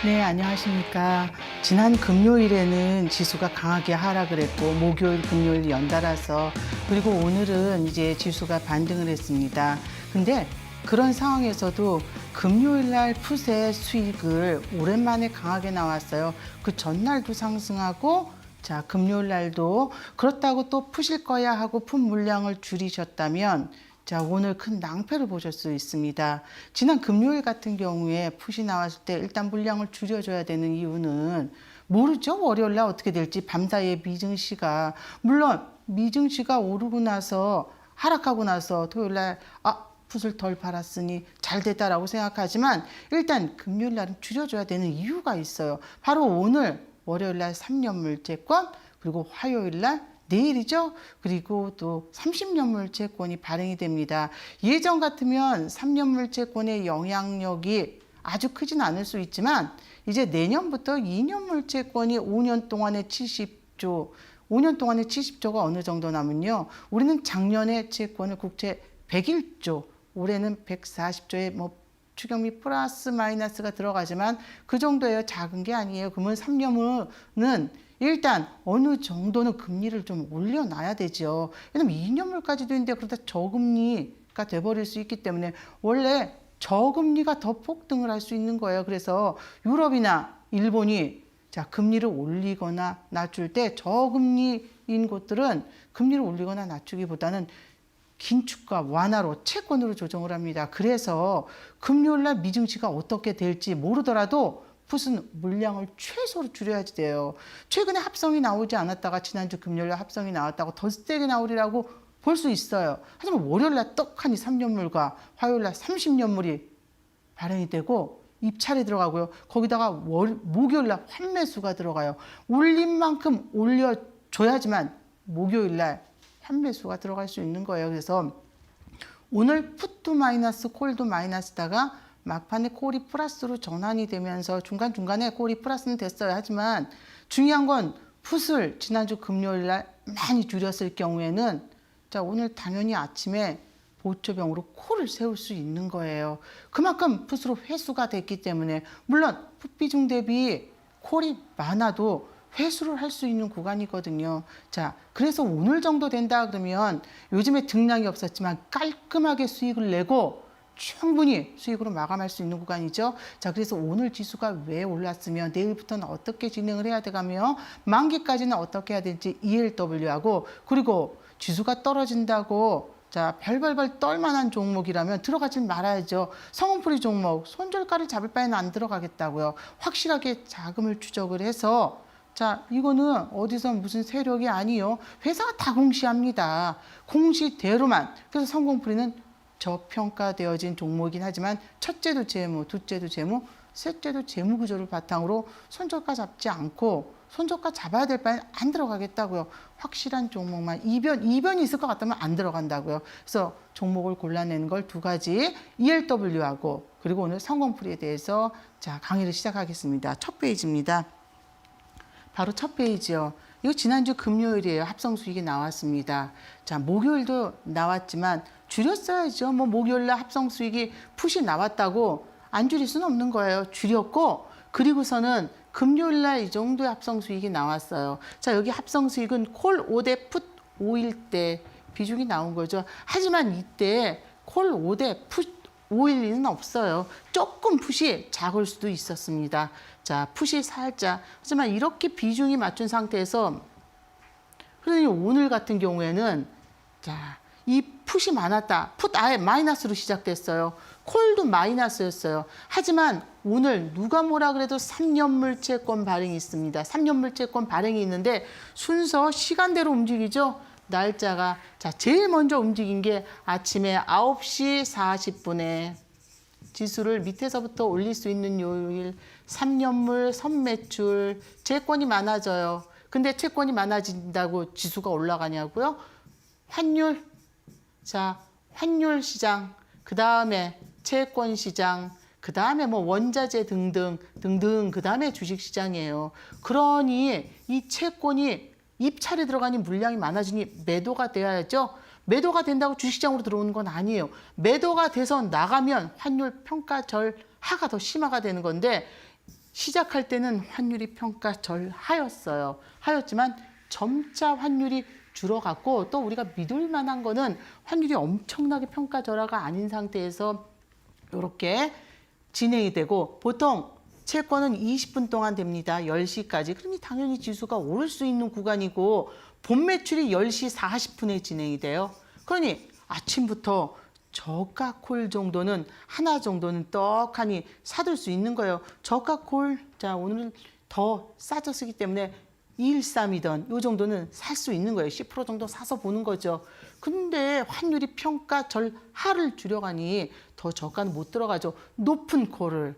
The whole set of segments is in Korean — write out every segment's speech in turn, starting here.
네, 안녕하십니까. 지난 금요일에는 지수가 강하게 하락을 했고, 목요일, 금요일 연달아서, 그리고 오늘은 이제 지수가 반등을 했습니다. 근데 그런 상황에서도 금요일 날 풋의 수익을 오랜만에 강하게 나왔어요. 그 전날도 상승하고, 자, 금요일 날도 그렇다고 또 푸실 거야 하고 풋 물량을 줄이셨다면, 자, 오늘 큰 낭패를 보실 수 있습니다. 지난 금요일 같은 경우에 풋이 나왔을 때 일단 물량을 줄여줘야 되는 이유는 모르죠. 월요일 날 어떻게 될지 밤사이에 미증시가, 물론 미증시가 오르고 나서 하락하고 나서 토요일 날 풋을 덜 팔았으니 잘 됐다라고 생각하지만 일단 금요일 날은 줄여줘야 되는 이유가 있어요. 바로 오늘 월요일 날 3년 물채권, 그리고 화요일 날 내일이죠. 그리고 또 30년 물채권이 발행이 됩니다. 예전 같으면 3년 물채권의 영향력이 아주 크진 않을 수 있지만 이제 내년부터 2년 물채권이 5년 동안에 70조, 5년 동안에 70조가 어느 정도 나면요. 우리는 작년에 채권을 국채 101조, 올해는 140조에 뭐 추경비 플러스 마이너스가 들어가지만 그 정도예요. 작은 게 아니에요. 그러면 3년물은 일단 어느 정도는 금리를 좀 올려놔야 되죠. 왜냐면 2년물까지도 있는데 그러다 저금리가 돼버릴 수 있기 때문에 원래 저금리가 더 폭등을 할 수 있는 거예요. 그래서 유럽이나 일본이 자, 금리를 올리거나 낮출 때 저금리인 곳들은 금리를 올리거나 낮추기보다는 긴축과 완화로 채권으로 조정을 합니다. 그래서 금요일날 미증시가 어떻게 될지 모르더라도 풋은 물량을 최소로 줄여야지 돼요. 최근에 합성이 나오지 않았다가 지난주 금요일날 합성이 나왔다고 더 세게 나오리라고 볼 수 있어요. 하지만 월요일날 떡하니 3년물과 화요일날 30년물이 발행이 되고 입찰이 들어가고요. 거기다가 목요일날 환매수가 들어가요. 올린 만큼 올려줘야지만 목요일날 환매수가 들어갈 수 있는 거예요. 그래서 오늘 풋도 마이너스, 콜도 마이너스다가 막판에 콜이 플러스로 전환이 되면서 중간중간에 콜이 플러스는 됐어요. 하지만 중요한 건 풋을 지난주 금요일 날 많이 줄였을 경우에는 자, 오늘 당연히 아침에 보초병으로 콜을 세울 수 있는 거예요. 그만큼 풋으로 회수가 됐기 때문에 물론 풋 비중 대비 콜이 많아도 회수를 할 수 있는 구간이거든요. 자, 그래서 오늘 정도 된다 그러면 요즘에 등락이 없었지만 깔끔하게 수익을 내고 충분히 수익으로 마감할 수 있는 구간이죠. 자, 그래서 오늘 지수가 왜 올랐으면 내일부터는 어떻게 진행을 해야 돼가며 만기까지는 어떻게 해야 될지 ELW하고 그리고 지수가 떨어진다고 자, 별벌벌 떨만한 종목이라면 들어가지 말아야죠. 성운풀이 종목, 손절가를 잡을 바에는 안 들어가겠다고요. 확실하게 자금을 추적을 해서 자, 이거는 어디서 무슨 세력이 아니요. 회사가 다 공시합니다. 공시대로만. 그래서 성공풀이는 저평가되어진 종목이긴 하지만 첫째도 재무, 둘째도 재무, 셋째도 재무 구조를 바탕으로 손절가 잡지 않고 손절가 잡아야 될 바엔 안 들어가겠다고요. 확실한 종목만 이변이 있을 것 같다면 안 들어간다고요. 그래서 종목을 골라내는 걸 두 가지 ELW하고 그리고 오늘 성공풀이에 대해서 자, 강의를 시작하겠습니다. 첫 페이지입니다. 바로 첫 페이지요. 이거 지난주 금요일이에요. 합성 수익이 나왔습니다. 자, 목요일도 나왔지만 줄였어야죠. 뭐 목요일날 합성 수익이 풋이 나왔다고 안 줄일 수는 없는 거예요. 줄였고 그리고서는 금요일날 이 정도의 합성 수익이 나왔어요. 자, 여기 합성 수익은 콜 5대 풋 5일 때 비중이 나온 거죠. 하지만 이때 콜 5대 풋 5일 리는 없어요. 조금 풋이 작을 수도 있었습니다. 자, 풋이 살짝. 하지만 이렇게 비중이 맞춘 상태에서 그러니 오늘 같은 경우에는 자, 이 풋이 많았다. 풋 아예 마이너스로 시작됐어요. 콜도 마이너스였어요. 하지만 오늘 누가 뭐라 그래도 3년 물채권 발행이 있습니다. 3년 물채권 발행이 있는데 순서 시간대로 움직이죠. 날짜가 자, 제일 먼저 움직인 게 아침에 9시 40분에 지수를 밑에서부터 올릴 수 있는 요일 3년물 선매출 채권이 많아져요. 근데 채권이 많아진다고 지수가 올라가냐고요? 환율. 자, 환율 시장, 그 다음에 채권 시장, 그 다음에 뭐 원자재 등등, 그 다음에 주식 시장이에요. 그러니 이 채권이 입찰에 들어가니 물량이 많아지니 매도가 돼야죠. 매도가 된다고 주식시장으로 들어오는 건 아니에요. 매도가 돼서 나가면 환율 평가절 하가 더 심화가 되는 건데 시작할 때는 환율이 평가절 하였어요. 하였지만 점차 환율이 줄어갔고 또 우리가 믿을 만한 거는 환율이 엄청나게 평가절하가 아닌 상태에서 이렇게 진행이 되고 보통 채권은 20분 동안 됩니다. 10시까지. 그러니 당연히 지수가 오를 수 있는 구간이고 본 매출이 10시 40분에 진행이 돼요. 그러니 아침부터 저가 콜 정도는 하나 정도는 떡하니 사둘 수 있는 거예요. 저가 콜, 자 오늘은 더 싸졌기 때문에 213이던 요 정도는 살 수 있는 거예요. 10% 정도 사서 보는 거죠. 근데 환율이 평가절 하를 줄여가니 더 저가는 못 들어가죠. 높은 콜을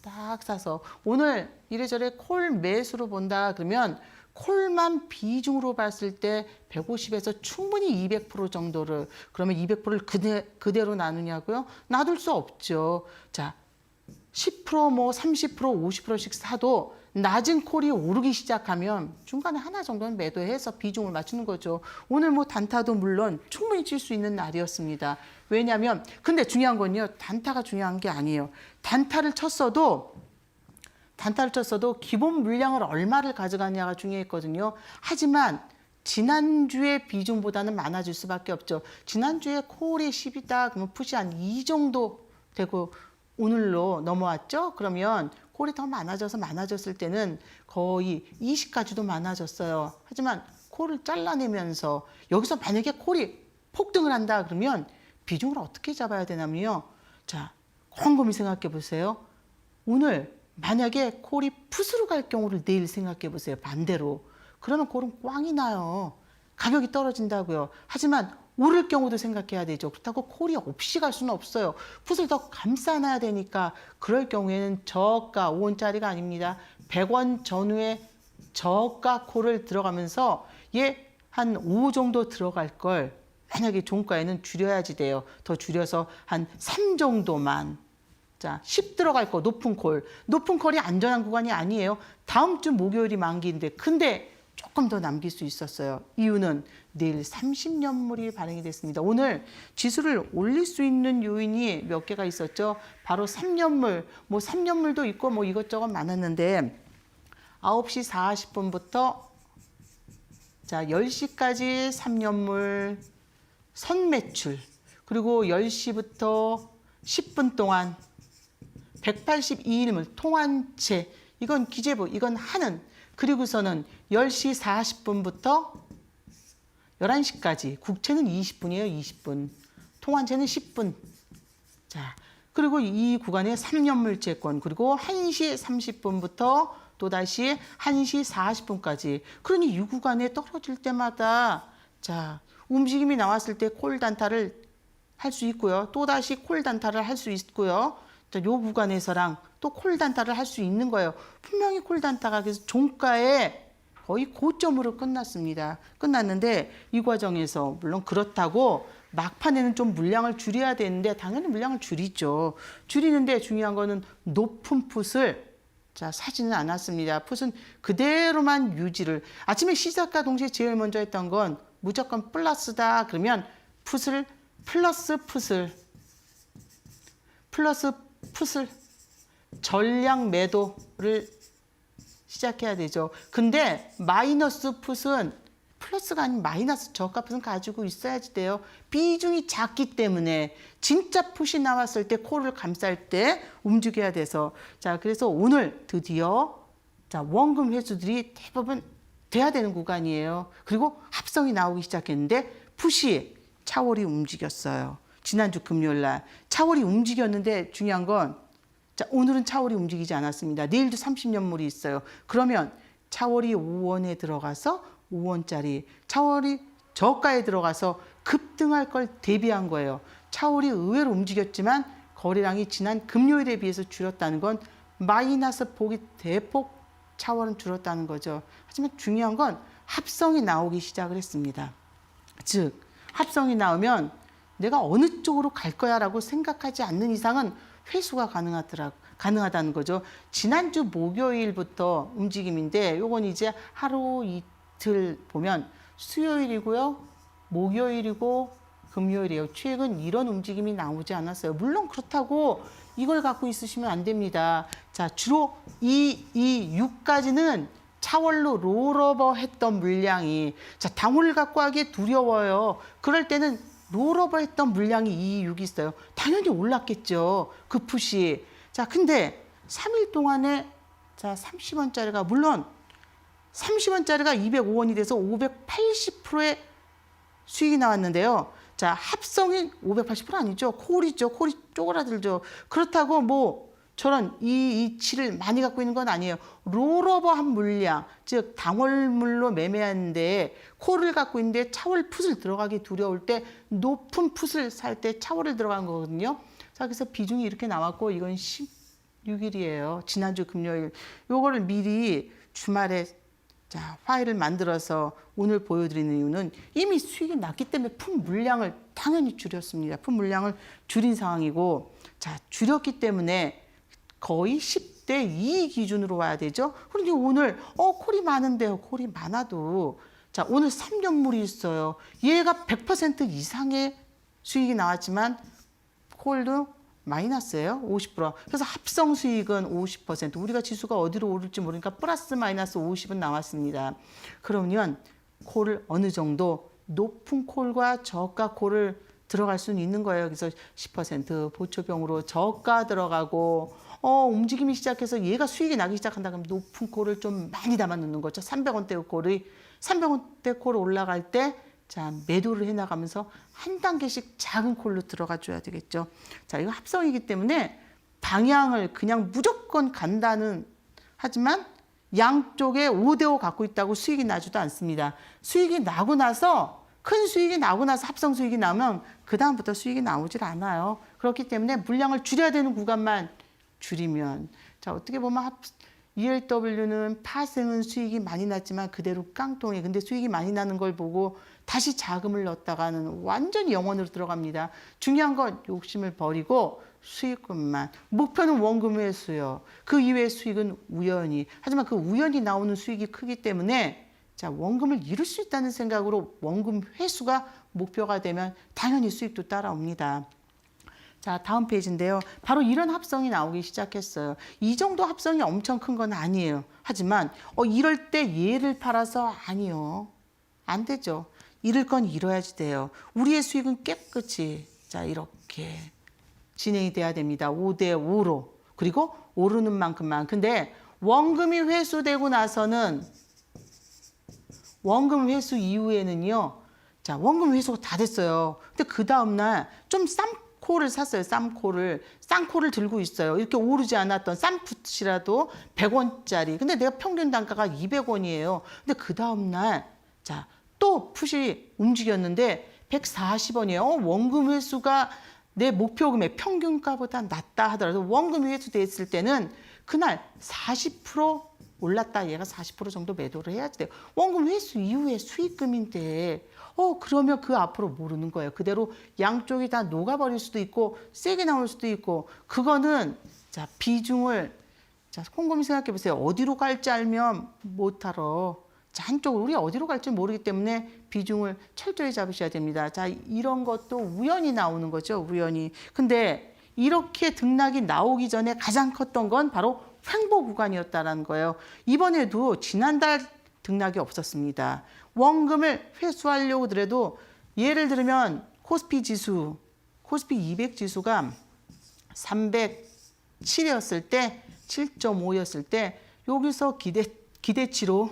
딱 사서 오늘 이래저래 콜 매수로 본다 그러면 콜만 비중으로 봤을 때 150에서 충분히 200% 정도를 그러면 200%를 그대로 나누냐고요? 놔둘 수 없죠. 자, 10% 뭐 30% 50%씩 사도 낮은 콜이 오르기 시작하면 중간에 하나 정도는 매도해서 비중을 맞추는 거죠. 오늘 뭐 단타도 물론 충분히 칠 수 있는 날이었습니다. 왜냐하면 근데 중요한 건요. 단타가 중요한 게 아니에요. 단타를 쳤어도 기본 물량을 얼마를 가져가냐가 중요했거든요. 하지만 지난주의 비중보다는 많아질 수밖에 없죠. 지난주에 콜이 10이다 그러면 풋이 한 2 정도 되고 오늘로 넘어왔죠. 그러면 콜이 더 많아졌을 때는 거의 20까지도 많아졌어요. 하지만 콜을 잘라내면서 여기서 만약에 콜이 폭등을 한다 그러면 비중을 어떻게 잡아야 되냐면요. 자, 곰곰이 생각해 보세요. 오늘 만약에 콜이 풋으로 갈 경우를 내일 생각해 보세요. 반대로. 그러면 콜은 꽝이 나요. 가격이 떨어진다고요. 하지만 오를 경우도 생각해야 되죠. 그렇다고 콜이 없이 갈 수는 없어요. 풋을 더 감싸놔야 되니까 그럴 경우에는 저가 5원짜리가 아닙니다. 100원 전후에 저가 콜을 들어가면서 한 5 정도 들어갈 걸 만약에 종가에는 줄여야지 돼요. 더 줄여서 한 3 정도만. 자, 10 들어갈 거 높은 콜. 높은 콜이 안전한 구간이 아니에요. 다음 주 목요일이 만기인데 근데 조금 더 남길 수 있었어요. 이유는 내일 30년물이 발행이 됐습니다. 오늘 지수를 올릴 수 있는 요인이 몇 개가 있었죠. 바로 3년물, 뭐 3년물도 있고 뭐 이것저것 많았는데 9시 40분부터 자 10시까지 3년물 선매출 그리고 10시부터 10분 동안 182일물 통환채 이건 기재부 이건 하는 그리고서는 10시 40분부터 11시까지 국채는 20분이에요. 20분. 통환채는 10분. 자, 그리고 이 구간에 3년물 채권 그리고 1시 30분부터 또다시 1시 40분까지. 그러니 이 구간에 떨어질 때마다 자, 움직임이 나왔을 때 콜 단타를 할 수 있고요. 또다시 콜 단타를 할 수 있고요. 자, 요 구간에서랑 또 콜 단타를 할 수 있는 거예요. 분명히 콜 단타가 그래서 종가에 거의 고점으로 끝났는데 이 과정에서 물론 그렇다고 막판에는 좀 물량을 줄여야 되는데 당연히 물량을 줄이죠. 줄이는데 중요한 거는 높은 풋을 자 사지는 않았습니다. 풋은 그대로만 유지를 아침에 시작과 동시에 제일 먼저 했던 건 무조건 플러스다 그러면 풋을 플러스 풋을 전량 매도를 시작해야 되죠. 근데 마이너스 풋은 플러스가 아닌 마이너스 저가 풋은 가지고 있어야지 돼요. 비중이 작기 때문에 진짜 풋이 나왔을 때 콜을 감쌀 때 움직여야 돼서 자 그래서 오늘 드디어 자 원금 회수들이 대부분 돼야 되는 구간이에요. 그리고 합성이 나오기 시작했는데 풋이 차월이 움직였어요. 지난주 금요일 날 차월이 움직였는데 중요한 건 자, 오늘은 차월이 움직이지 않았습니다. 내일도 30년물이 있어요. 그러면 차월이 5원에 들어가서 5원짜리, 차월이 저가에 들어가서 급등할 걸 대비한 거예요. 차월이 의외로 움직였지만 거래량이 지난 금요일에 비해서 줄었다는 건 마이너스 폭이 대폭 차월은 줄었다는 거죠. 하지만 중요한 건 합성이 나오기 시작을 했습니다. 즉, 합성이 나오면 내가 어느 쪽으로 갈 거야 라고 생각하지 않는 이상은 회수가 가능하다는 거죠. 지난주 목요일부터 움직임인데 요건 이제 하루 이틀 보면 수요일이고요. 목요일이고 금요일이에요. 최근 이런 움직임이 나오지 않았어요. 물론 그렇다고 이걸 갖고 있으시면 안 됩니다. 자, 주로 이 6까지는 차월로 롤오버 했던 물량이, 자, 당호를 갖고 하기에 두려워요. 그럴 때는 롤오버 했던 물량이 2, 6이 있어요. 당연히 올랐겠죠. 그 풋이. 자, 근데 3일 동안에 자, 30원짜리가 물론 30원짜리가 205원이 돼서 580%의 수익이 나왔는데요. 자, 합성이 580% 아니죠. 콜이죠. 콜이 쪼그라들죠. 그렇다고 뭐 저런 이 이치를 많이 갖고 있는 건 아니에요. 롤오버한 물량, 즉 당월물로 매매하는데 콜을 갖고 있는데 차월 풋을 들어가기 두려울 때 높은 풋을 살 때 차월을 들어간 거거든요. 자, 그래서 비중이 이렇게 나왔고 이건 16일이에요. 지난주 금요일. 요거를 미리 주말에 자, 파일을 만들어서 오늘 보여드리는 이유는 이미 수익이 났기 때문에 풋 물량을 당연히 줄였습니다. 풋 물량을 줄인 상황이고, 자, 줄였기 때문에 거의 10대 2 기준으로 와야 되죠. 그런데 오늘 콜이 많은데요. 콜이 많아도 자, 오늘 3년물이 있어요. 얘가 100% 이상의 수익이 나왔지만 콜도 마이너스예요. 50%. 그래서 합성 수익은 50%. 우리가 지수가 어디로 오를지 모르니까 플러스 마이너스 50은 나왔습니다. 그러면 콜을 어느 정도 높은 콜과 저가 콜을 들어갈 수는 있는 거예요. 그래서 10% 보초병으로 저가 들어가고 움직임이 시작해서 얘가 수익이 나기 시작한다 그러면 높은 콜을 좀 많이 담아 놓는 거죠. 300원대 콜이 300원대 콜 올라갈 때 자, 매도를 해나가면서 한 단계씩 작은 콜로 들어가 줘야 되겠죠. 자, 이거 합성이기 때문에 방향을 그냥 무조건 간다는 하지만 양쪽에 5대5 갖고 있다고 수익이 나지도 않습니다. 수익이 나고 나서 큰 수익이 나고 나서 합성 수익이 나면 그 다음부터 수익이 나오질 않아요. 그렇기 때문에 물량을 줄여야 되는 구간만 줄이면 자, 어떻게 보면 ELW는 파생은 수익이 많이 났지만 그대로 깡통이 근데 수익이 많이 나는 걸 보고 다시 자금을 넣었다가는 완전히 영원으로 들어갑니다. 중요한 건 욕심을 버리고 수익금만. 목표는 원금 회수요. 그 이외의 수익은 우연히. 하지만 그 우연히 나오는 수익이 크기 때문에 자, 원금을 잃을 수 있다는 생각으로 원금 회수가 목표가 되면 당연히 수익도 따라옵니다. 자, 다음 페이지인데요. 바로 이런 합성이 나오기 시작했어요. 이 정도 합성이 엄청 큰 건 아니에요. 하지만 이럴 때 얘를 팔아서 아니요. 안 되죠. 잃을 건 잃어야지 돼요. 우리의 수익은 깨끗이 자, 이렇게 진행이 돼야 됩니다. 5대5로. 그리고 오르는 만큼만. 근데 원금이 회수되고 나서는 원금 회수 이후에는요. 자, 원금 회수가 다 됐어요. 근데 그 다음날 좀 쌈코를 샀어요. 쌈코를. 쌍코를 들고 있어요. 이렇게 오르지 않았던 쌈풋이라도 100원짜리. 근데 내가 평균 단가가 200원이에요. 근데 그 다음날 자, 또 풋이 움직였는데 140원이에요. 원금 회수가 내 목표금의 평균가보다 낮다 하더라도 원금이 회수됐을 때는 그날 40% 올랐다. 얘가 40% 정도 매도를 해야지 돼요. 원금 회수 이후에 수익금인데 그러면 그 앞으로 모르는 거예요. 그대로 양쪽이 다 녹아버릴 수도 있고 세게 나올 수도 있고 그거는 자, 비중을 자, 곰곰이 생각해 보세요. 어디로 갈지 알면 못하러 자, 한쪽으로 우리 어디로 갈지 모르기 때문에 비중을 철저히 잡으셔야 됩니다. 자, 이런 것도 우연히 나오는 거죠. 우연히. 근데 이렇게 등락이 나오기 전에 가장 컸던 건 바로 횡보 구간이었다는 거예요. 이번에도 지난달 등락이 없었습니다. 원금을 회수하려고 하더라도 예를 들면 코스피 지수, 코스피 200 지수가 307이었을 때 7.5였을 때 여기서 기대치로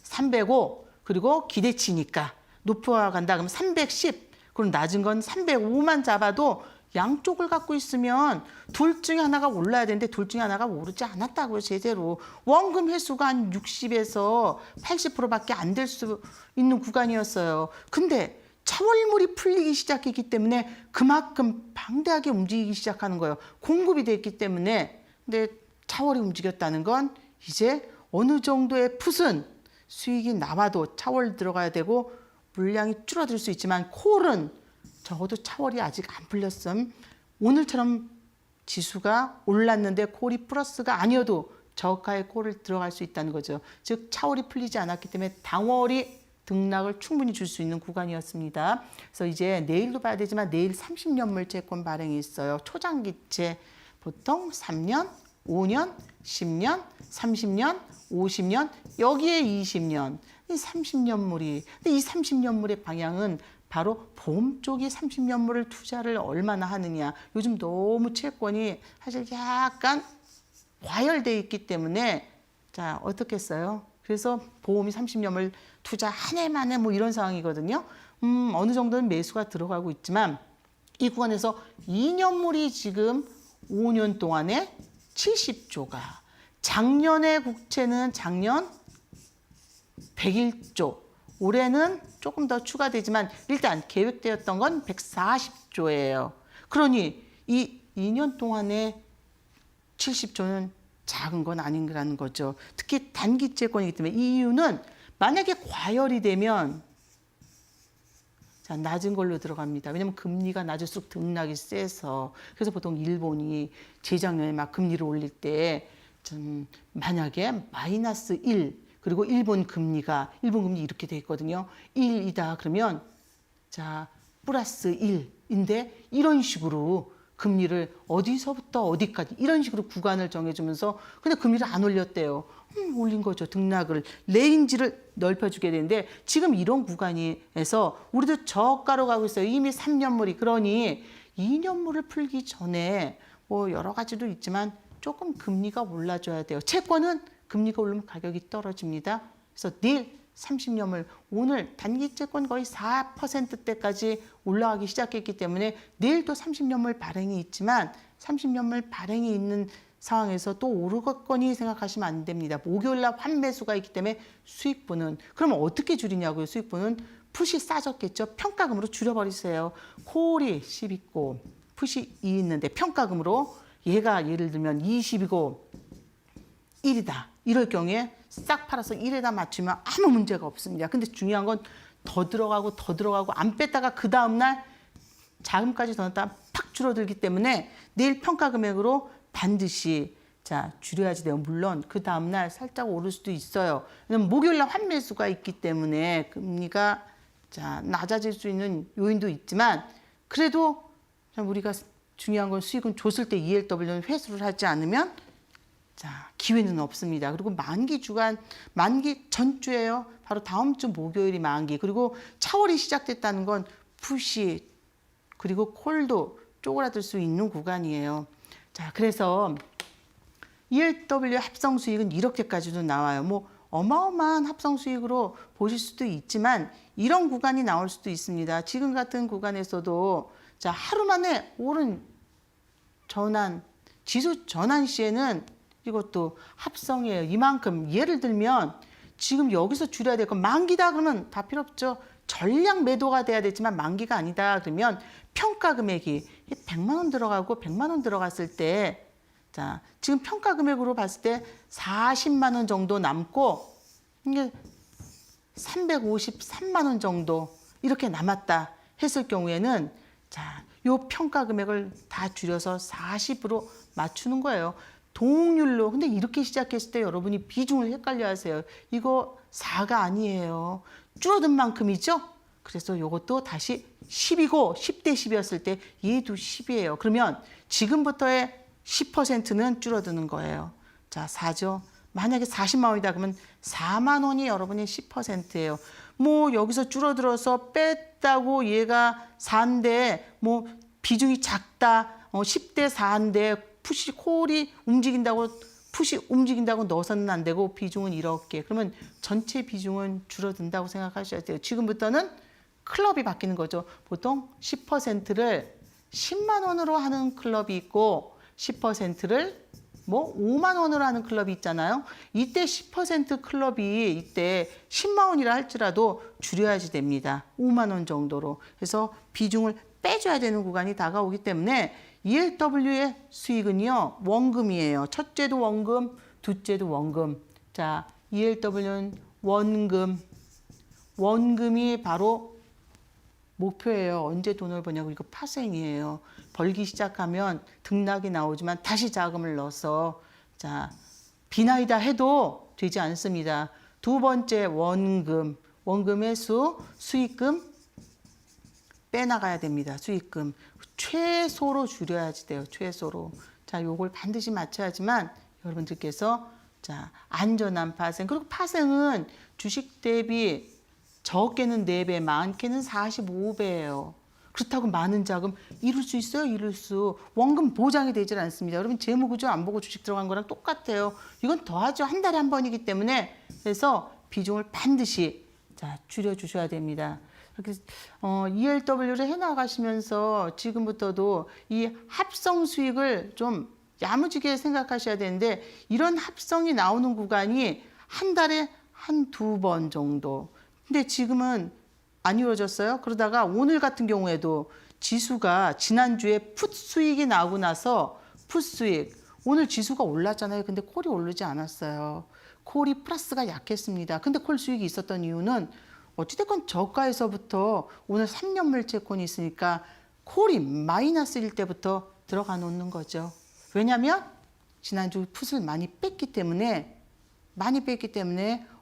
305 그리고 기대치니까 높아간다 그러면 310 그럼 낮은 건 305만 잡아도 양쪽을 갖고 있으면 둘 중에 하나가 올라야 되는데 둘 중에 하나가 오르지 않았다고요. 제대로. 원금 회수가 한 60에서 80%밖에 안 될 수 있는 구간이었어요. 근데 차월물이 풀리기 시작했기 때문에 그만큼 방대하게 움직이기 시작하는 거예요. 공급이 됐기 때문에. 근데 차월이 움직였다는 건 이제 어느 정도의 풋은 수익이 나와도 차월 들어가야 되고 물량이 줄어들 수 있지만 콜은 적어도 차월이 아직 안 풀렸음. 오늘처럼 지수가 올랐는데 콜이 플러스가 아니어도 저가의 콜을 들어갈 수 있다는 거죠. 즉 차월이 풀리지 않았기 때문에 당월이 등락을 충분히 줄 수 있는 구간이었습니다. 그래서 이제 내일도 봐야 되지만 내일 30년물 채권 발행이 있어요. 초장기채 보통 3년, 5년, 10년, 30년, 50년, 여기에 20년, 이 30년물이. 근데 이 30년물의 방향은 바로 보험 쪽이 30년물을 투자를 얼마나 하느냐. 요즘 너무 채권이 사실 약간 과열돼 있기 때문에 자, 어떻겠어요? 그래서 보험이 30년물 투자 한 해 만에 뭐 이런 상황이거든요. 어느 정도는 매수가 들어가고 있지만 이 구간에서 2년물이 지금 5년 동안에 70조가, 작년의 국채는 작년 101조, 올해는 조금 더 추가되지만 일단 계획되었던 건 140조예요. 그러니 이 2년 동안에 70조는 작은 건 아닌가라는 거죠. 특히 단기채권이기 때문에 이 이유는 만약에 과열이 되면 자, 낮은 걸로 들어갑니다. 왜냐하면 금리가 낮을수록 등락이 세서. 그래서 보통 일본이 재작년에 막 금리를 올릴 때 만약에 마이너스 1 그리고 일본 금리 이렇게 돼 있거든요. 1이다 그러면 자 플러스 1인데 이런 식으로 금리를 어디서부터 어디까지 이런 식으로 구간을 정해주면서 근데 금리를 안 올렸대요. 올린 거죠. 등락을 레인지를 넓혀주게 되는데 지금 이런 구간에서 우리도 저가로 가고 있어요. 이미 3년물이. 그러니 2년물을 풀기 전에 뭐 여러 가지도 있지만 조금 금리가 올라줘야 돼요. 채권은 금리가 오르면 가격이 떨어집니다. 그래서 내일 30년물 오늘 단기 채권 거의 4%대까지 올라가기 시작했기 때문에 내일 또 30년물 발행이 있지만 30년물 발행이 있는 상황에서 또 오르겠거니 생각하시면 안 됩니다. 목요일날 환매수가 있기 때문에 수익분은 그러면 어떻게 줄이냐고요. 수익분은 풋이 싸졌겠죠. 평가금으로 줄여버리세요. 콜이 10이고 풋이 2 있는데 평가금으로 얘가 예를 들면 20이고 1이다. 이럴 경우에 싹 팔아서 1에다 맞추면 아무 문제가 없습니다. 근데 중요한 건 더 들어가고 안 뺐다가 그 다음날 자금까지 더 넣었다가 팍 줄어들기 때문에 내일 평가 금액으로 반드시 자 줄여야지 돼요. 물론 그 다음날 살짝 오를 수도 있어요. 왜냐면 목요일날 환매수가 있기 때문에 금리가 자 낮아질 수 있는 요인도 있지만 그래도 우리가 중요한 건 수익은 줬을 때 ELW는 회수를 하지 않으면 자, 기회는 없습니다. 그리고 만기 주간, 만기 전주예요. 바로 다음 주 목요일이 만기. 그리고 차월이 시작됐다는 건 푸시 그리고 콜도 쪼그라들 수 있는 구간이에요. 자, 그래서 ELW 합성 수익은 이렇게까지도 나와요. 뭐 어마어마한 합성 수익으로 보실 수도 있지만 이런 구간이 나올 수도 있습니다. 지금 같은 구간에서도 자, 하루 만에 오른 전환, 지수 전환 시에는 이것도 합성이에요. 이만큼 예를 들면 지금 여기서 줄여야 될 건 만기다 그러면 다 필요 없죠. 전량 매도가 돼야 되지만 만기가 아니다 그러면 평가 금액이 100만 원 들어가고 100만 원 들어갔을 때 자, 지금 평가 금액으로 봤을 때 40만 원 정도 남고 이게 353만 원 정도 이렇게 남았다 했을 경우에는 자, 요 평가 금액을 다 줄여서 40으로 맞추는 거예요. 동률로. 근데 이렇게 시작했을 때 여러분이 비중을 헷갈려 하세요. 이거 4가 아니에요. 줄어든 만큼이죠? 그래서 이것도 다시 10이고 10대 10이었을 때 얘도 10이에요. 그러면 지금부터의 10%는 줄어드는 거예요. 자, 4죠. 만약에 40만 원이다 그러면 4만 원이 여러분의 10%예요. 뭐 여기서 줄어들어서 뺐다고 얘가 4인데 뭐 비중이 작다. 10대 4인데 푸시 콜이 움직인다고 넣어서는 안 되고 비중은 이렇게. 그러면 전체 비중은 줄어든다고 생각하셔야 돼요. 지금부터는 클럽이 바뀌는 거죠. 보통 10%를 10만 원으로 하는 클럽이 있고 10%를 뭐 5만 원으로 하는 클럽이 있잖아요. 이때 10% 클럽이 이때 10만 원이라 할지라도 줄여야지 됩니다. 5만 원 정도로. 그래서 비중을 빼줘야 되는 구간이 다가오기 때문에 ELW의 수익은요. 원금이에요. 첫째도 원금, 둘째도 원금. 자, ELW는 원금. 원금이 바로 목표예요. 언제 돈을 버냐고. 이거 파생이에요. 벌기 시작하면 등락이 나오지만 다시 자금을 넣어서 자 비나이다 해도 되지 않습니다. 두 번째 원금. 원금 회수, 수익금 빼나가야 됩니다. 수익금. 최소로 줄여야지 돼요. 최소로. 자, 요걸 반드시 맞춰야지만 여러분들께서 자, 안전한 파생. 그리고 파생은 주식 대비 적게는 4배, 많게는 45배예요. 그렇다고 많은 자금 이룰 수 있어요? 이룰 수. 원금 보장이 되질 않습니다. 여러분 재무구조 안 보고 주식 들어간 거랑 똑같아요. 이건 더하죠. 한 달에 한 번이기 때문에. 그래서 비중을 반드시 자, 줄여주셔야 됩니다. ELW를 해나가시면서 지금부터도 이 합성 수익을 좀 야무지게 생각하셔야 되는데 이런 합성이 나오는 구간이 한 달에 한두 번 정도. 근데 지금은 안 이루어졌어요. 그러다가 오늘 같은 경우에도 지수가 지난주에 풋 수익이 나오고 나서 풋 수익. 오늘 지수가 올랐잖아요. 근데 콜이 오르지 않았어요. 콜이 플러스가 약했습니다. 근데 콜 수익이 있었던 이유는 어찌됐건 저가에서부터 오늘 3년물 채권이 있으니까 콜이 마이너스일 때부터 들어가 놓는 거죠. 왜냐하면 지난주 풋을 많이 뺐기 때문에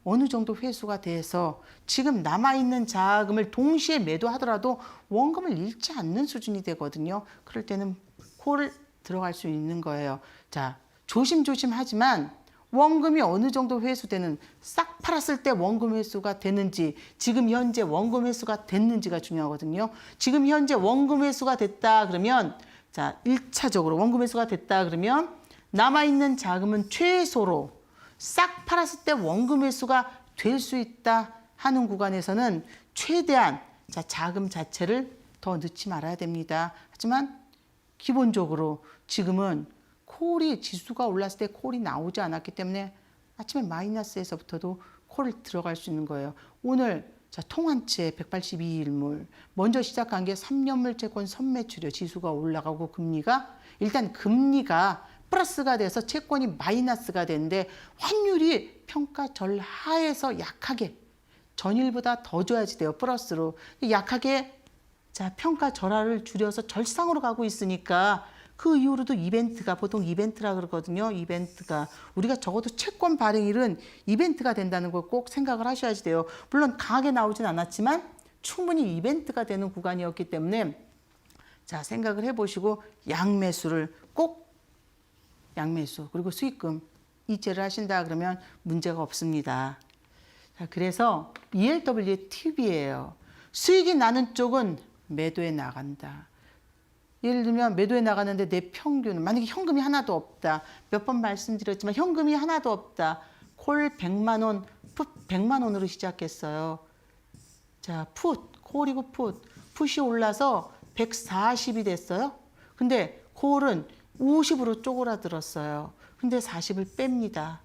어느 정도 회수가 돼서 지금 남아있는 자금을 동시에 매도하더라도 원금을 잃지 않는 수준이 되거든요. 그럴 때는 콜을 들어갈 수 있는 거예요. 자, 조심조심 하지만 원금이 어느 정도 회수되는 싹 팔았을 때 원금 회수가 되는지 지금 현재 원금 회수가 됐는지가 중요하거든요. 지금 현재 원금 회수가 됐다 그러면 자 1차적으로 원금 회수가 됐다 그러면 남아있는 자금은 최소로 싹 팔았을 때 원금 회수가 될 수 있다 하는 구간에서는 최대한 자 자금 자체를 더 넣지 말아야 됩니다. 하지만 기본적으로 지금은 콜이 지수가 올랐을 때 콜이 나오지 않았기 때문에 아침에 마이너스에서부터도 콜을 들어갈 수 있는 거예요. 오늘 자 통한채 182일물 먼저 시작한 게 3년물 채권 선매출이요. 지수가 올라가고 일단 금리가 플러스가 돼서 채권이 마이너스가 되는데 환율이 평가 절하에서 약하게 전일보다 더 줘야지 돼요. 플러스로 약하게 자 평가 절하를 줄여서 절상으로 가고 있으니까 그 이후로도 이벤트가 보통 이벤트라 그러거든요. 이벤트가 우리가 적어도 채권 발행일은 이벤트가 된다는 걸 꼭 생각을 하셔야지 돼요. 물론 강하게 나오진 않았지만 충분히 이벤트가 되는 구간이었기 때문에 자 생각을 해보시고 양매수를 꼭 양매수 그리고 수익금 이체를 하신다 그러면 문제가 없습니다. 자, 그래서 ELW의 팁이에요. 수익이 나는 쪽은 매도에 나간다. 예를 들면 매도에 나가는데 내 평균은 만약에 현금이 하나도 없다. 몇 번 말씀드렸지만 현금이 하나도 없다. 콜 100만 원, 풋 100만 원으로 시작했어요. 자, 콜이고 풋이 올라서 140이 됐어요. 근데 콜은 50으로 쪼그라들었어요. 근데 40을 뺍니다.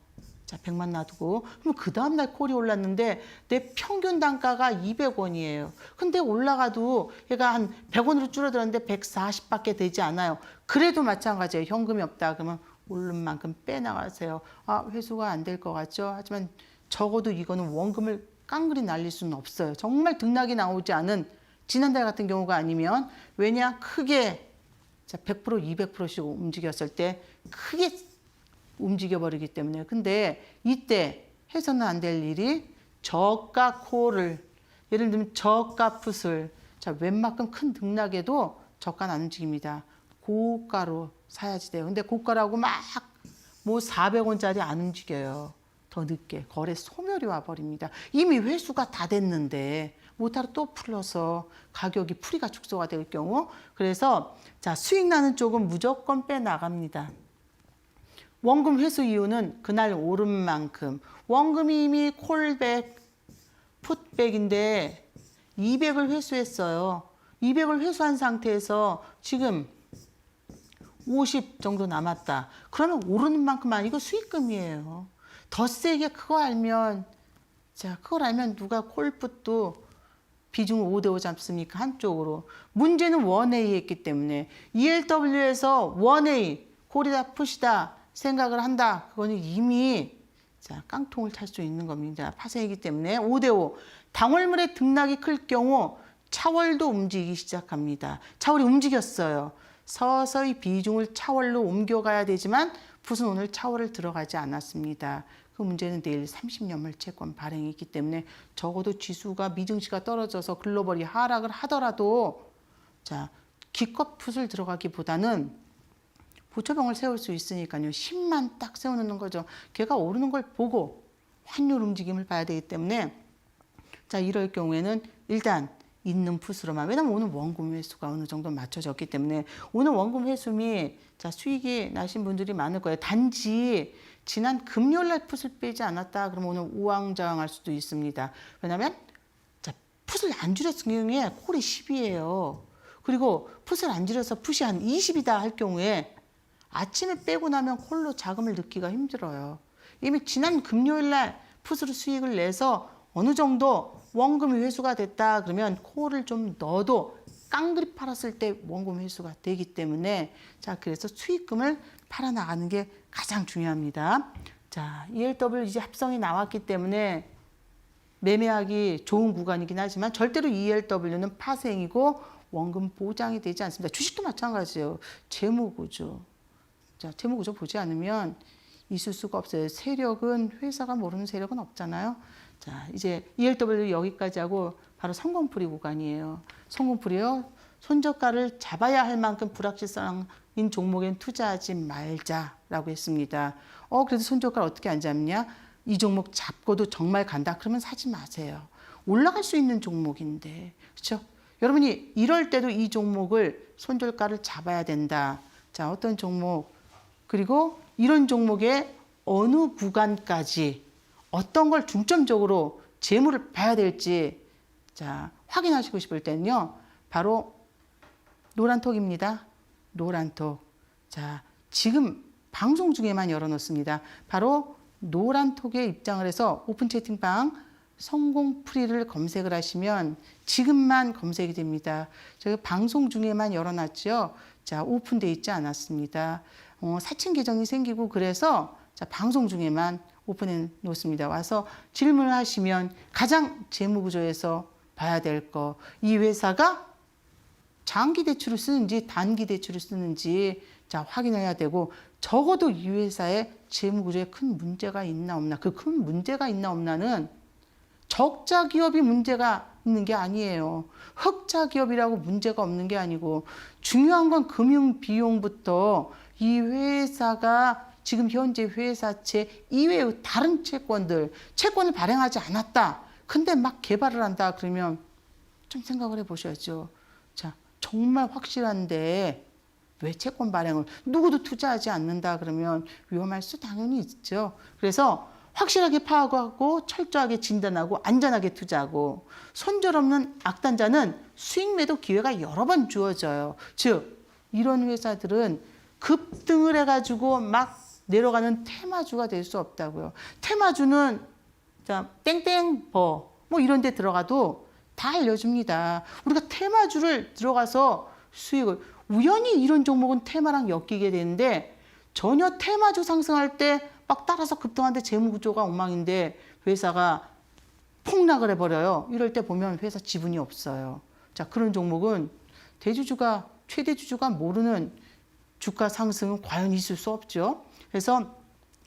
자, 100만 놔두고. 그럼 그 다음날 콜이 올랐는데 내 평균 단가가 200원이에요. 근데 올라가도 얘가 한 100원으로 줄어들었는데 140밖에 되지 않아요. 그래도 마찬가지예요. 현금이 없다 그러면 오른 만큼 빼나가세요. 아, 회수가 안 될 것 같죠? 하지만 적어도 이거는 원금을 깡그리 날릴 수는 없어요. 정말 등락이 나오지 않은 지난달 같은 경우가 아니면 왜냐? 크게 자, 100%, 200%씩 움직였을 때 크게 움직여버리기 때문에. 근데 이때 해서는 안 될 일이 저가 콜을 예를 들면 저가 풋을 자 웬만큼 큰 등락에도 저가는 안 움직입니다. 고가로 사야지 돼요. 근데 고가라고 막 뭐 400원짜리 안 움직여요. 더 늦게 거래 소멸이 와버립니다. 이미 회수가 다 됐는데 못하러 또 풀러서 가격이 풀이가 축소가 될 경우 그래서 자 수익 나는 쪽은 무조건 빼나갑니다. 원금 회수 이유는 그날 오른 만큼 원금이 이미 콜백, 풋백인데 200을 회수했어요. 200을 회수한 상태에서 지금 50 정도 남았다. 그러면 오르는 만큼만 이거 수익금이에요. 더 세게 그거 알면 자 그걸 알면 누가 콜풋도 비중을 5대5 잡습니까? 한쪽으로. 문제는 1A 했기 때문에 ELW에서 1A 콜이다 풋이다 생각을 한다. 그거는 이미 자 깡통을 탈 수 있는 겁니다. 파생이기 때문에 5대5 당월물의 등락이 클 경우 차월도 움직이기 시작합니다. 차월이 움직였어요. 서서히 비중을 차월로 옮겨가야 되지만 풋은 오늘 차월을 들어가지 않았습니다. 그 문제는 내일 30년물 채권 발행이 있기 때문에 적어도 지수가 미증시가 떨어져서 글로벌이 하락을 하더라도 자 기껏 풋을 들어가기보다는 보초병을 세울 수 있으니까요. 10만 딱 세워놓는 거죠. 걔가 오르는 걸 보고 환율 움직임을 봐야 되기 때문에 자 이럴 경우에는 일단 있는 풋으로만 왜냐면 오늘 원금 회수가 어느 정도 맞춰졌기 때문에 오늘 원금 회수미 자 수익이 나신 분들이 많을 거예요. 단지 지난 금요일 날 풋을 빼지 않았다 그러면 오늘 우왕좌왕할 수도 있습니다. 왜냐하면 자 풋을 안 줄였을 경우에 콜이 10이에요. 그리고 풋을 안 줄여서 풋이 한 20이다 할 경우에 아침에 빼고 나면 콜로 자금을 넣기가 힘들어요. 이미 지난 금요일 날 풋으로 수익을 내서 어느 정도 원금이 회수가 됐다 그러면 콜을 좀 넣어도 깡그리 팔았을 때 원금 회수가 되기 때문에 자 그래서 수익금을 팔아나가는 게 가장 중요합니다. 자 ELW 이제 합성이 나왔기 때문에 매매하기 좋은 구간이긴 하지만 절대로 ELW는 파생이고 원금 보장이 되지 않습니다. 주식도 마찬가지예요. 재무구조. 자 재무구조 보지 않으면 있을 수가 없어요. 세력은 회사가 모르는 세력은 없잖아요. 자 이제 ELW 여기까지 하고 바로 성공풀이 구간이에요. 성공풀이요. 손저가를 잡아야 할 만큼 불확실성인 종목엔 투자하지 말자라고 했습니다. 그래도 손저가를 어떻게 안 잡냐? 이 종목 잡고도 정말 간다. 그러면 사지 마세요. 올라갈 수 있는 종목인데. 그렇죠? 여러분이 이럴 때도 이 종목을 손절가를 잡아야 된다. 자, 어떤 종목 그리고 이런 종목의 어느 구간까지 어떤 걸 중점적으로 재무를 봐야 될지 자 확인하시고 싶을 때는요. 바로 노란톡입니다. 노란톡. 자 지금 방송 중에만 열어놓습니다. 바로 노란톡에 입장을 해서 오픈 채팅방 성공풀이를 검색을 하시면 지금만 검색이 됩니다. 저희 방송 중에만 열어놨죠. 자 오픈돼 있지 않았습니다. 사칭 계정이 생기고 그래서 자 방송 중에만 오픈해 놓습니다. 와서 질문을 하시면 가장 재무구조에서 봐야 될 거. 이 회사가 장기 대출을 쓰는지 단기 대출을 쓰는지 자 확인해야 되고 적어도 이 회사의 재무구조에 큰 문제가 있나 없나. 그 큰 문제가 있나 없나는 적자 기업이 문제가 있는 게 아니에요. 흑자 기업이라고 문제가 없는 게 아니고 중요한 건 금융 비용부터 이 회사가 지금 현재 회사채 이외의 다른 채권을 발행하지 않았다. 근데 막 개발을 한다 그러면 좀 생각을 해보셔야죠. 자, 정말 확실한데 왜 채권 발행을 누구도 투자하지 않는다 그러면 위험할 수 당연히 있죠. 그래서 확실하게 파악하고 철저하게 진단하고 안전하게 투자하고 손절 없는 악단자는 수익 매도 기회가 여러 번 주어져요. 즉 이런 회사들은 급등을 해가지고 막 내려가는 테마주가 될 수 없다고요. 테마주는 자 땡땡버 뭐 이런 데 들어가도 다 알려줍니다. 우리가 테마주를 들어가서 수익을 우연히 이런 종목은 테마랑 엮이게 되는데 전혀 테마주 상승할 때 막 따라서 급등하는데 재무구조가 엉망인데 회사가 폭락을 해버려요. 이럴 때 보면 회사 지분이 없어요. 자 그런 종목은 대주주가 최대 주주가 모르는 주가 상승은 과연 있을 수 없죠. 그래서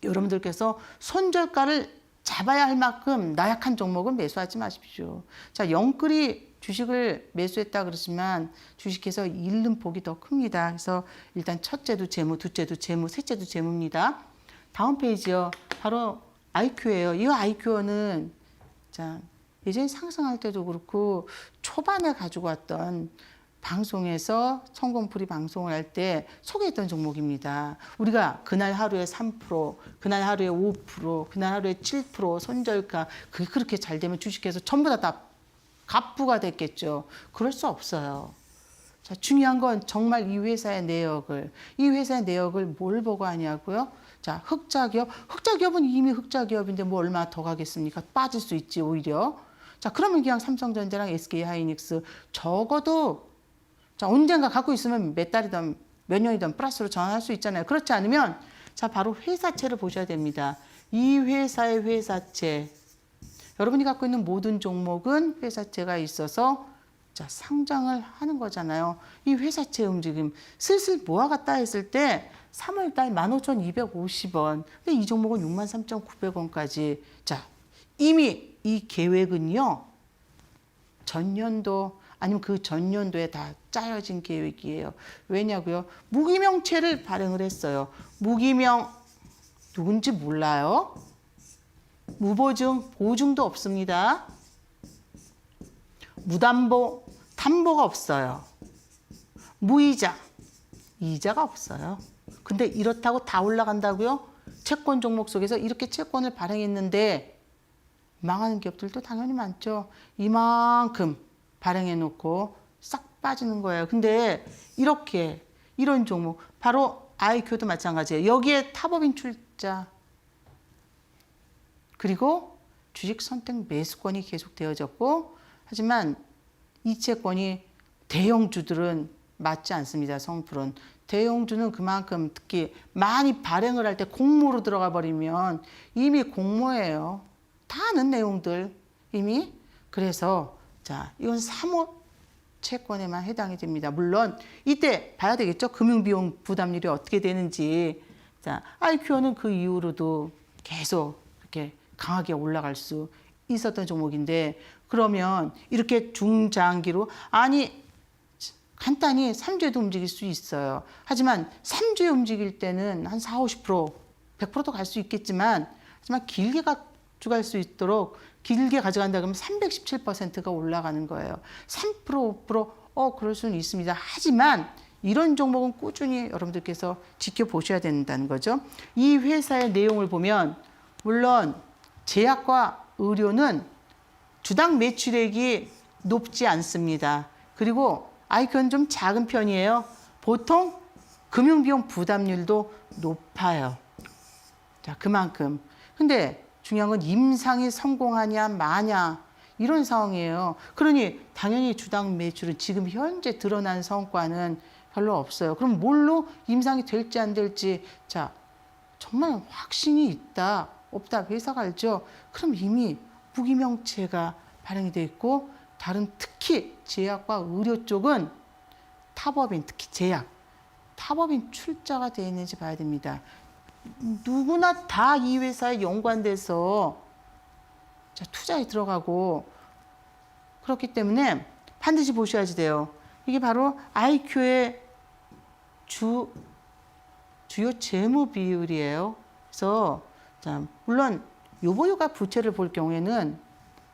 여러분들께서 손절가를 잡아야 할 만큼 나약한 종목은 매수하지 마십시오. 자, 영끌이 주식을 매수했다 그러지만 주식에서 잃는 폭이 더 큽니다. 그래서 일단 첫째도 재무, 둘째도 재무, 셋째도 재무입니다. 다음 페이지요. 바로 IQ예요. 이 IQ는 자, 예전에 상승할 때도 그렇고 초반에 가지고 왔던 방송에서 성공풀이 방송을 할 때 소개했던 종목입니다. 우리가 그날 하루에 3%, 그날 하루에 5%, 그날 하루에 7% 손절가 그게 그렇게 잘 되면 주식에서 전부 다 갑부가 됐겠죠. 그럴 수 없어요. 자, 중요한 건 정말 이 회사의 내역을 뭘 보고 하냐고요? 자, 흑자기업. 흑자기업은 이미 흑자기업인데 뭐 얼마 더 가겠습니까? 빠질 수 있지 오히려. 자, 그러면 그냥 삼성전자랑 SK하이닉스 적어도 자, 언젠가 갖고 있으면 몇 달이든 몇 년이든 플러스로 전환할 수 있잖아요. 그렇지 않으면 자, 바로 회사채를 보셔야 됩니다. 이 회사의 회사채. 여러분이 갖고 있는 모든 종목은 회사채가 있어서 자, 상장을 하는 거잖아요. 이 회사채 움직임 슬슬 모아갔다 했을 때 3월 달 15,250원. 근데 이 종목은 63,900원까지. 자, 이미 이 계획은요. 전년도 아니면 그 전년도에 다 짜여진 계획이에요. 왜냐고요? 무기명채를 발행을 했어요. 무기명 누군지 몰라요. 무보증, 보증도 없습니다. 무담보, 담보가 없어요. 무이자, 이자가 없어요. 근데 이렇다고 다 올라간다고요? 채권 종목 속에서 이렇게 채권을 발행했는데 망하는 기업들도 당연히 많죠. 이만큼 발행해 놓고 싹 빠지는 거예요. 근데 이렇게 이런 종목 바로 아이큐도 마찬가지예요. 여기에 탑업인 출자 그리고 주식 선택 매수권이 계속 되어졌고 하지만 이 채권이 대형주들은 맞지 않습니다. 성풀은. 대형주는 그만큼 특히 많이 발행을 할 때 공모로 들어가 버리면 이미 공모예요. 다 아는 내용들 이미. 그래서 자 이건 사모 채권에만 해당이 됩니다. 물론 이때 봐야 되겠죠. 금융비용 부담률이 어떻게 되는지. 자 IQ는 그 이후로도 계속 이렇게 강하게 올라갈 수 있었던 종목인데 그러면 이렇게 중장기로 아니 간단히 3주에도 움직일 수 있어요. 하지만 3주에 움직일 때는 한 40, 50%, 100%도 갈 수 있겠지만 하지만 길게 가져갈 수 있도록 길게 가져간다 그러면 317%가 올라가는 거예요. 3%, 5% 그럴 수는 있습니다. 하지만 이런 종목은 꾸준히 여러분들께서 지켜보셔야 된다는 거죠. 이 회사의 내용을 보면 물론 제약과 의료는 주당 매출액이 높지 않습니다. 그리고 아이큐는 좀 작은 편이에요. 보통 금융비용 부담률도 높아요. 자, 그만큼. 근데 중요한 건 임상이 성공하냐 마냐 이런 상황이에요. 그러니 당연히 주당 매출은 지금 현재 드러난 성과는 별로 없어요. 그럼 뭘로 임상이 될지 안 될지 자 정말 확신이 있다 없다 회사가 알죠. 그럼 이미 무기명채가 발행이 돼 있고 다른 특히 제약과 의료 쪽은 탑업인 특히 제약 탑업인 출자가 되어 있는지 봐야 됩니다. 누구나 다 이 회사에 연관돼서 자, 투자에 들어가고 그렇기 때문에 반드시 보셔야지 돼요. 이게 바로 IQ의 주요 재무 비율이에요. 그래서 자, 물론 유보율과 부채를 볼 경우에는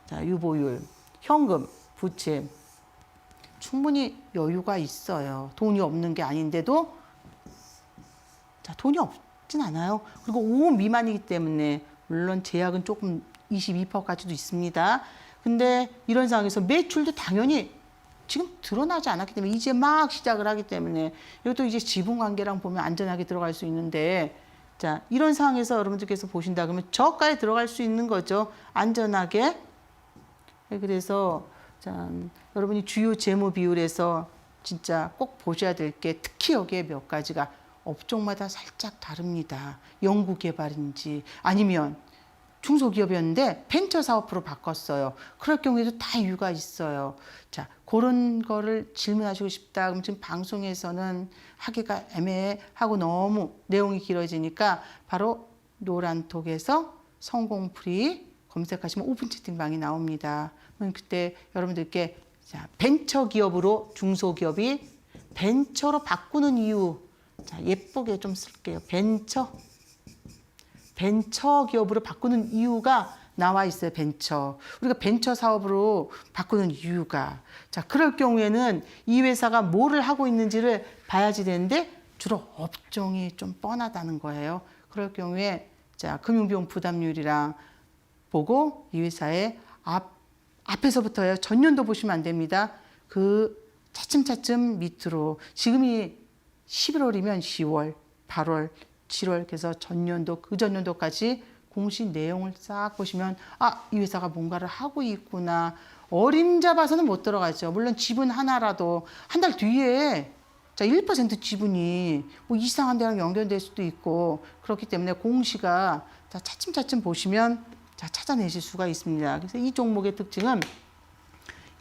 자, 유보율, 현금, 부채 충분히 여유가 있어요. 돈이 없는 게 아닌데도 자, 돈이 없진 않아요. 그리고 5 미만이기 때문에 물론 제약은 조금 22%까지도 있습니다. 근데 이런 상황에서 매출도 당연히 지금 드러나지 않았기 때문에 이제 막 시작을 하기 때문에 이것도 이제 지분 관계랑 보면 안전하게 들어갈 수 있는데 자, 이런 상황에서 여러분들께서 보신다 그러면 저가에 들어갈 수 있는 거죠. 안전하게. 그래서 자, 여러분이 주요 재무 비율에서 진짜 꼭 보셔야 될 게 특히 여기에 몇 가지가 업종마다 살짝 다릅니다. 연구개발인지 아니면 중소기업이었는데 벤처 사업으로 바꿨어요. 그럴 경우에도 다 이유가 있어요. 자, 그런 거를 질문하시고 싶다. 그럼 지금 방송에서는 하기가 애매하고 너무 내용이 길어지니까 바로 노란톡에서 성공풀이 검색하시면 오픈 채팅방이 나옵니다. 그럼 그때 여러분들께 자, 벤처 기업으로 중소기업이 벤처로 바꾸는 이유 자, 예쁘게 좀 쓸게요. 벤처 기업으로 바꾸는 이유가 나와 있어요. 벤처. 우리가 벤처 사업으로 바꾸는 이유가. 자, 그럴 경우에는 이 회사가 뭐를 하고 있는지를 봐야지 되는데 주로 업종이 좀 뻔하다는 거예요. 그럴 경우에 자, 금융비용 부담률이랑 보고 이 회사의 앞에서부터요. 전년도 보시면 안 됩니다. 그 차츰차츰 밑으로 지금이 11월이면 10월, 8월, 7월 그래서 전년도 그 전년도까지 공시 내용을 싹 보시면 아, 이 회사가 뭔가를 하고 있구나. 어림잡아서는 못 들어가죠. 물론 지분 하나라도 한 달 뒤에 자, 1% 지분이 뭐 이상한 데랑 연결될 수도 있고 그렇기 때문에 공시가 자, 차츰차츰 보시면 자, 찾아내실 수가 있습니다. 그래서 이 종목의 특징은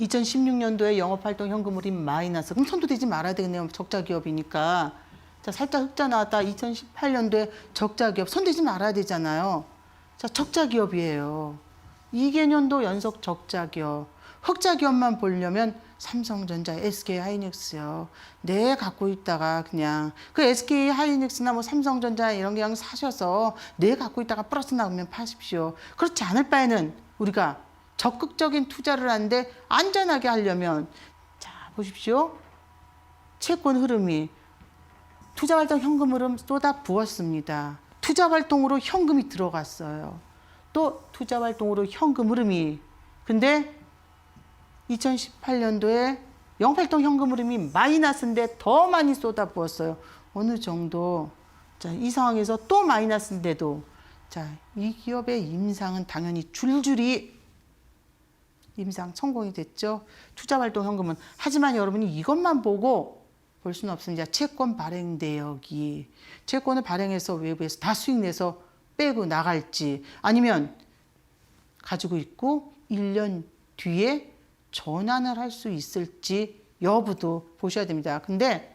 2016년도에 영업활동 현금 흐름 마이너스. 그럼 손도 대지 말아야 되겠네요. 적자 기업이니까. 자, 살짝 흑자 나왔다. 2018년도에 적자 기업. 손 대지 말아야 되잖아요. 자, 적자 기업이에요. 2개년도 연속 적자 기업. 흑자 기업만 보려면 삼성전자, SK하이닉스요. 내 갖고 있다가 그냥 그 SK하이닉스나 뭐 삼성전자 이런 게 그냥 사셔서 내 갖고 있다가 플러스 나오면 파십시오. 그렇지 않을 바에는 우리가 적극적인 투자를 하는데 안전하게 하려면 자 보십시오. 채권 흐름이 투자활동 현금 흐름 쏟아 부었습니다. 투자활동으로 현금이 들어갔어요. 또 투자활동으로 현금 흐름이 근데 2018년도에 영업활동 현금 흐름이 마이너스인데 더 많이 쏟아부었어요. 어느 정도 자, 이 상황에서 또 마이너스인데도 자, 이 기업의 임상은 당연히 줄줄이 임상 성공이 됐죠. 투자활동 현금은 하지만 여러분이 이것만 보고 볼 수는 없습니다. 채권 발행 내역이 채권을 발행해서 외부에서 다 수익 내서 빼고 나갈지 아니면 가지고 있고 1년 뒤에 전환을 할 수 있을지 여부도 보셔야 됩니다. 근데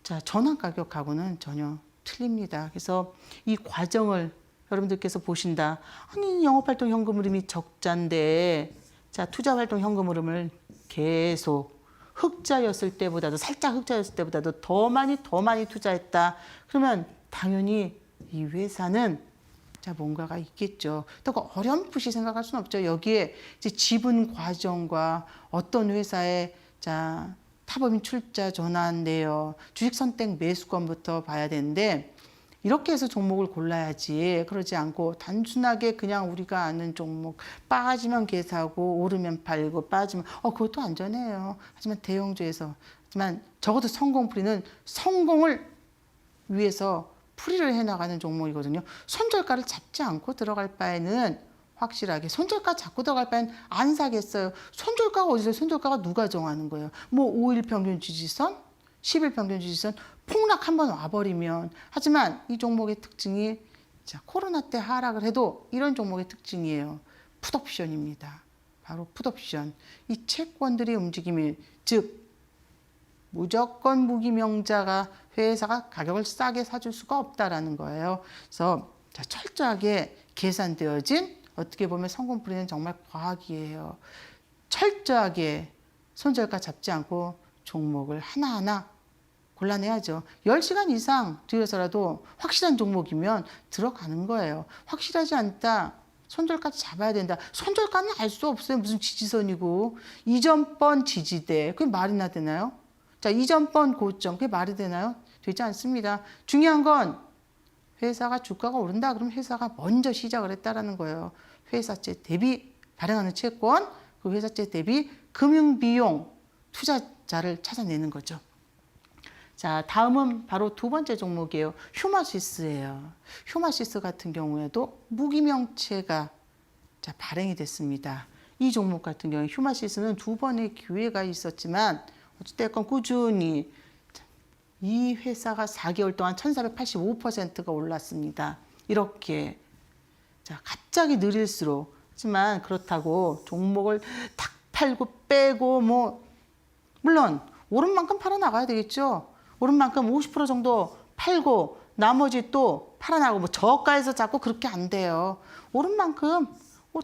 자 전환 가격하고는 전혀 틀립니다. 그래서 이 과정을 여러분들께서 보신다. 아니 영업활동 현금 흐름이 적자인데 자 투자활동 현금 흐름을 계속 흑자였을 때보다도 살짝 흑자였을 때보다도 더 많이 투자했다. 그러면 당연히 이 회사는 자 뭔가가 있겠죠. 또 어렴풋이 생각할 수는 없죠. 여기에 이제 지분 과정과 어떤 회사의 자 타법인 출자 전환 내역, 주식 선택 매수권부터 봐야 되는데 이렇게 해서 종목을 골라야지. 그러지 않고 단순하게 그냥 우리가 아는 종목 빠지면 개사고 오르면 팔고 빠지면 그것도 안전해요. 하지만 대형주에서 하지만 적어도 성공풀이는 성공을 위해서 풀이를 해나가는 종목이거든요. 손절가를 잡지 않고 들어갈 바에는 확실하게 손절가 잡고 들어갈 바에는 안 사겠어요. 손절가가 어디서 손절가가 누가 정하는 거예요. 뭐 5일 평균 지지선, 10일 평균 지지선 폭락 한번 와버리면 하지만 이 종목의 특징이 자 코로나 때 하락을 해도 이런 종목의 특징이에요. 풋옵션입니다. 바로 풋옵션. 이 채권들의 움직임이 즉 무조건 무기명자가 회사가 가격을 싸게 사줄 수가 없다라는 거예요. 그래서 자, 철저하게 계산되어진 어떻게 보면 성공풀이는 정말 과학이에요. 철저하게 손절가 잡지 않고 종목을 하나하나 골라내야죠. 10시간 이상 들여서라도 확실한 종목이면 들어가는 거예요. 확실하지 않다. 손절까지 잡아야 된다. 손절가는 알 수 없어요. 무슨 지지선이고. 이전번 지지대. 그게 말이나 되나요? 자, 이전번 고점. 그게 말이 되나요? 되지 않습니다. 중요한 건 회사가 주가가 오른다. 그럼 회사가 먼저 시작을 했다라는 거예요. 회사채 대비 발행하는 채권, 그 회사채 대비 금융비용 투자자를 찾아내는 거죠. 자, 다음은 바로 두 번째 종목이에요. 휴마시스예요. 휴마시스 같은 경우에도 무기명체가 자, 발행이 됐습니다. 이 종목 같은 경우에 휴마시스는 두 번의 기회가 있었지만 어찌됐건 꾸준히 이 회사가 4개월 동안 1485%가 올랐습니다. 이렇게 자, 갑자기 느릴수록 하지만 그렇다고 종목을 탁 팔고 빼고 뭐 물론 오른 만큼 팔아 나가야 되겠죠. 오른 만큼 50% 정도 팔고 나머지 또 팔아 나가고 뭐 저가에서 자꾸 그렇게 안 돼요. 오른 만큼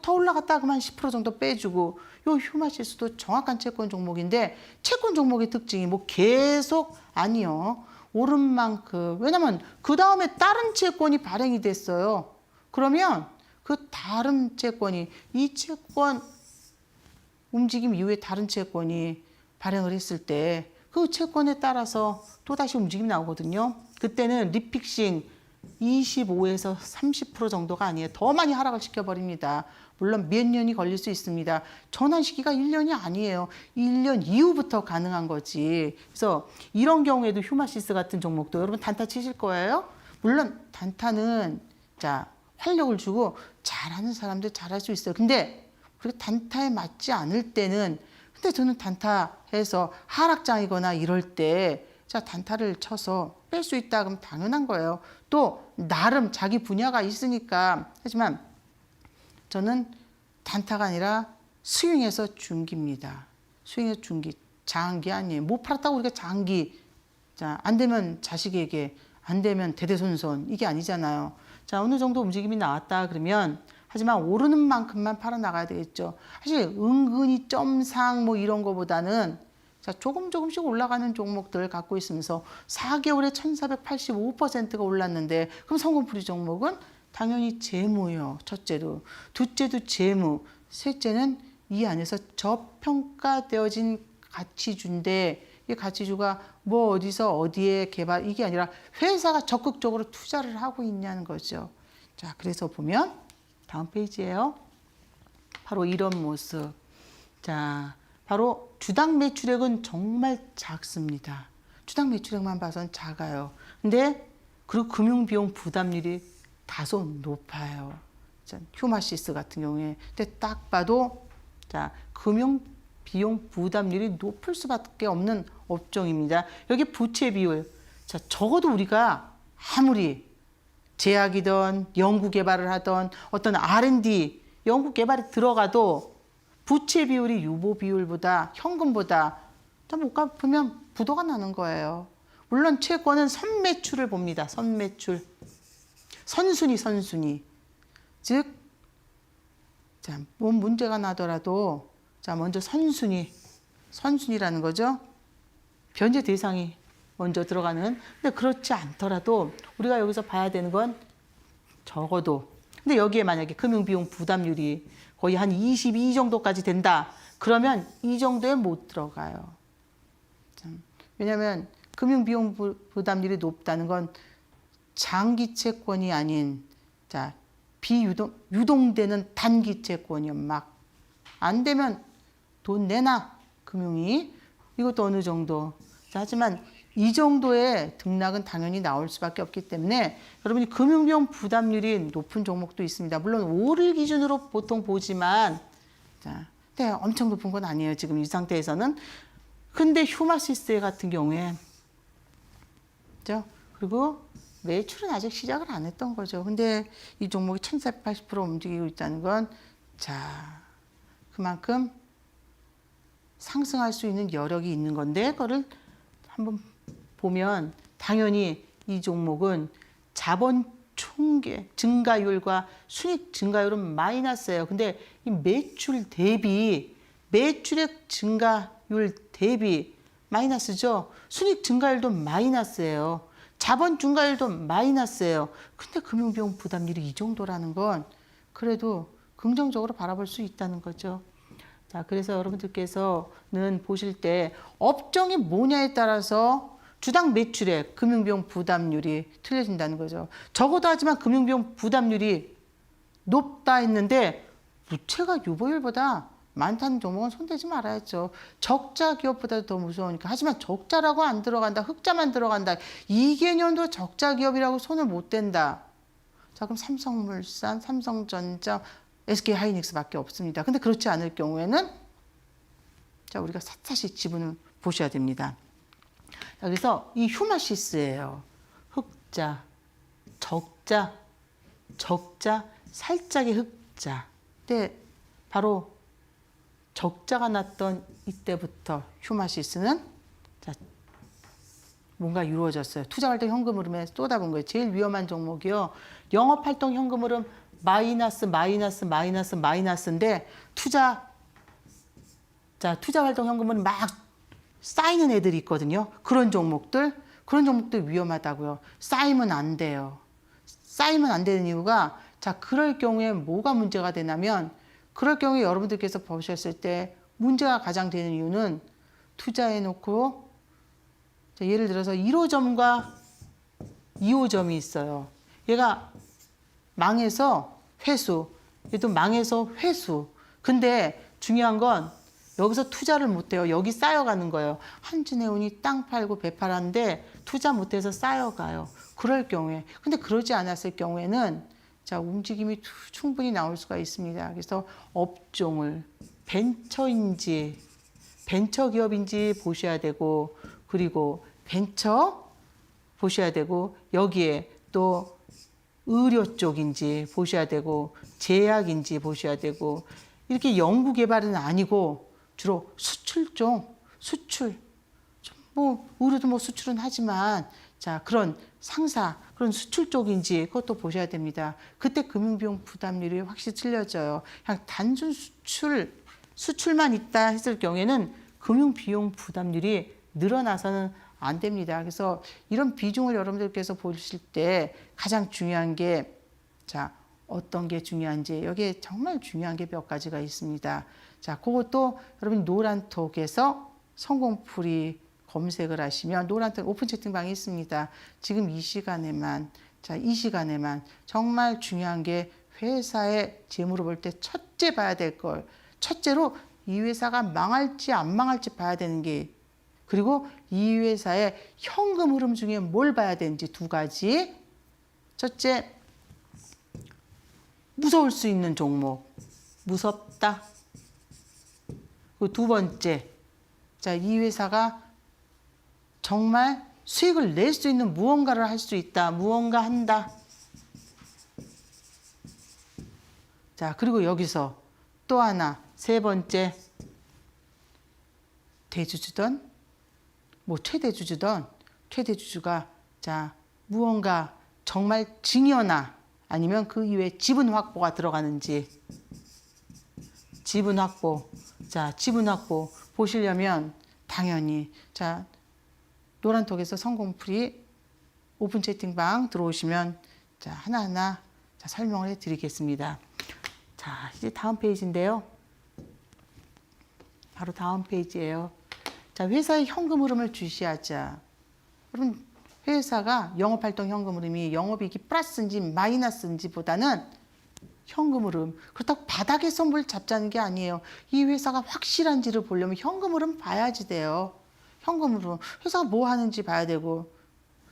더 올라갔다 그러면 10% 정도 빼주고 요 휴마시스도 정확한 채권 종목인데 채권 종목의 특징이 뭐 계속 아니요. 오른 만큼 왜냐면 그 다음에 다른 채권이 발행이 됐어요. 그러면 그 다른 채권이 이 채권 움직임 이후에 다른 채권이 발행을 했을 때 그 채권에 따라서 또다시 움직임이 나오거든요. 그때는 리픽싱 25에서 30% 정도가 아니에요. 더 많이 하락을 시켜버립니다. 물론 몇 년이 걸릴 수 있습니다. 전환 시기가 1년이 아니에요. 1년 이후부터 가능한 거지. 그래서 이런 경우에도 휴마시스 같은 종목도 여러분 단타 치실 거예요. 물론 단타는 자 활력을 주고 잘하는 사람들 잘할 수 있어요. 근데 우리가 단타에 맞지 않을 때는 근데 저는 단타해서 하락장이거나 이럴 때 자 단타를 쳐서 뺄 수 있다 그럼 당연한 거예요. 또 나름 자기 분야가 있으니까 하지만 저는 단타가 아니라 수용해서 중기입니다. 수용해서 중기. 장기 아니에요. 못 팔았다고 우리가 장기. 자, 안 되면 자식에게, 안 되면 대대손손. 이게 아니잖아요. 자, 어느 정도 움직임이 나왔다 그러면 하지만 오르는 만큼만 팔아 나가야 되겠죠. 사실 은근히 점상 뭐 이런 거보다는 자, 조금씩 올라가는 종목들을 갖고 있으면서 4개월에 1485%가 올랐는데 그럼 성공풀이 종목은 당연히 재무요. 첫째로. 둘째도 재무. 셋째는 이 안에서 저평가되어진 가치주인데 이 가치주가 뭐 어디서 어디에 개발 이게 아니라 회사가 적극적으로 투자를 하고 있냐는 거죠. 자, 그래서 보면 다음 페이지예요. 바로 이런 모습. 자, 바로 주당 매출액은 정말 작습니다. 주당 매출액만 봐서는 작아요. 근데 그리고 금융비용 부담률이 다소 높아요. 자, 휴마시스 같은 경우에. 근데 딱 봐도 자, 금융비용 부담률이 높을 수밖에 없는 업종입니다. 여기 부채 비율. 자, 적어도 우리가 아무리 제약이든 연구개발을 하던 어떤 R&D 연구개발에 들어가도 부채 비율이 유보 비율보다 현금보다 못 갚으면 부도가 나는 거예요. 물론 채권은 선매출을 봅니다. 선매출. 선순위. 즉, 자, 뭔 문제가 나더라도 자, 먼저 선순위라는 거죠. 변제 대상이 먼저 들어가는. 근데 그렇지 않더라도 우리가 여기서 봐야 되는 건 적어도. 근데 여기에 만약에 금융비용 부담률이 거의 한 22 정도까지 된다. 그러면 이 정도에 못 들어가요. 왜냐하면 금융비용 부담률이 높다는 건 장기 채권이 아닌 자, 유동되는 단기 채권이요. 막 안 되면 돈 내놔 금융이. 이것도 어느 정도. 자, 하지만 이 정도의 등락은 당연히 나올 수밖에 없기 때문에 여러분이 금융비용 부담률이 높은 종목도 있습니다. 물론 5를 기준으로 보통 보지만 자, 근데 엄청 높은 건 아니에요. 지금 이 상태에서는. 근데 휴마시스 같은 경우에 그죠? 그리고 매출은 아직 시작을 안 했던 거죠. 근데 이 종목이 1480% 움직이고 있다는 건 자, 그만큼 상승할 수 있는 여력이 있는 건데 그거를 한번 보면 당연히 이 종목은 자본 총계 증가율과 순익 증가율은 마이너스예요. 근데 이 매출 대비 매출액 증가율 대비 마이너스죠. 순익 증가율도 마이너스예요. 자본 증가율도 마이너스예요. 근데 금융비용 부담률이 이 정도라는 건 그래도 긍정적으로 바라볼 수 있다는 거죠. 자, 그래서 여러분들께서는 보실 때 업종이 뭐냐에 따라서 주당 매출액, 금융비용 부담률이 틀려진다는 거죠. 적어도 하지만 금융비용 부담률이 높다 했는데 부채가 유보율보다 많다는 종목은 손대지 말아야죠. 적자 기업보다 더 무서우니까. 하지만 적자라고 안 들어간다. 흑자만 들어간다. 이 개념도 적자 기업이라고 손을 못 댄다. 자, 그럼 삼성물산, 삼성전자, SK하이닉스밖에 없습니다. 근데 그렇지 않을 경우에는 자, 우리가 샅샅이 지분을 보셔야 됩니다. 자, 그래서 이 휴마시스예요. 흑자, 적자, 살짝의 흑자. 근데 바로 적자가 났던 이때부터 휴마시스는 자, 뭔가 이루어졌어요. 투자활동 현금 흐름에 쏟아본 거예요. 제일 위험한 종목이요. 영업활동 현금 흐름 마이너스인데 투자활동 현금은 막 쌓이는 애들이 있거든요. 그런 종목들 위험하다고요. 쌓이면 안 돼요. 쌓이면 안 되는 이유가 자, 그럴 경우에 뭐가 문제가 되냐면 그럴 경우에 여러분들께서 보셨을 때 문제가 가장 되는 이유는 투자해 놓고 자, 예를 들어서 1호점과 2호점이 있어요. 얘가 망해서 회수, 얘도 망해서 회수. 근데 중요한 건 여기서 투자를 못해요. 여기 쌓여가는 거예요. 한진해운이 땅 팔고 배 팔았는데 투자 못해서 쌓여가요. 그럴 경우에. 근데 그러지 않았을 경우에는 자, 움직임이 충분히 나올 수가 있습니다. 그래서 업종을 벤처인지 벤처 기업인지 보셔야 되고 그리고 벤처 보셔야 되고 여기에 또 의료 쪽인지 보셔야 되고 제약인지 보셔야 되고 이렇게 연구 개발은 아니고 주로 수출종, 수출. 뭐 우리도 뭐 수출은 하지만 자 그런 상사 그런 수출 쪽인지 그것도 보셔야 됩니다. 그때 금융비용 부담률이 확실히 틀려져요. 그냥 단순 수출만 있다 했을 경우에는 금융비용 부담률이 늘어나서는 안 됩니다. 그래서 이런 비중을 여러분들께서 보실 때 가장 중요한 게 자 어떤 게 중요한지 여기에 정말 중요한 게 몇 가지가 있습니다. 자 그것도 여러분 노란톡에서 성공풀이 검색을 하시면 노란톡 오픈 채팅방이 있습니다. 지금 이 시간에만 정말 중요한 게 회사의 재물을 볼 때 첫째 봐야 될 걸 첫째로 이 회사가 망할지 안 망할지 봐야 되는 게 그리고 이 회사의 현금 흐름 중에 뭘 봐야 되는지 두 가지. 첫째, 무서울 수 있는 종목. 무섭다. 그리고 두 번째, 자, 이 회사가 정말 수익을 낼 수 있는 무언가를 할 수 있다. 무언가 한다. 자, 그리고 여기서 또 하나, 세 번째, 대주주든 뭐 최대주주든 최대주주가 자 무언가 정말 증여나 아니면 그 이외에 지분 확보가 들어가는지 지분 확보 자 지분 확보 보시려면 당연히 자 노란톡에서 성공풀이 오픈 채팅방 들어오시면 자 하나하나 자, 설명을 해드리겠습니다. 자 이제 다음 페이지인데요. 바로 다음 페이지예요. 자, 회사의 현금 흐름을 주시하자. 그럼 회사가 영업활동 현금 흐름이 영업이익이 플러스인지 마이너스인지 보다는 현금 흐름. 그렇다고 바닥에서 뭘 잡자는 게 아니에요. 이 회사가 확실한지를 보려면 현금 흐름 봐야지 돼요. 현금 흐름. 회사가 뭐 하는지 봐야 되고.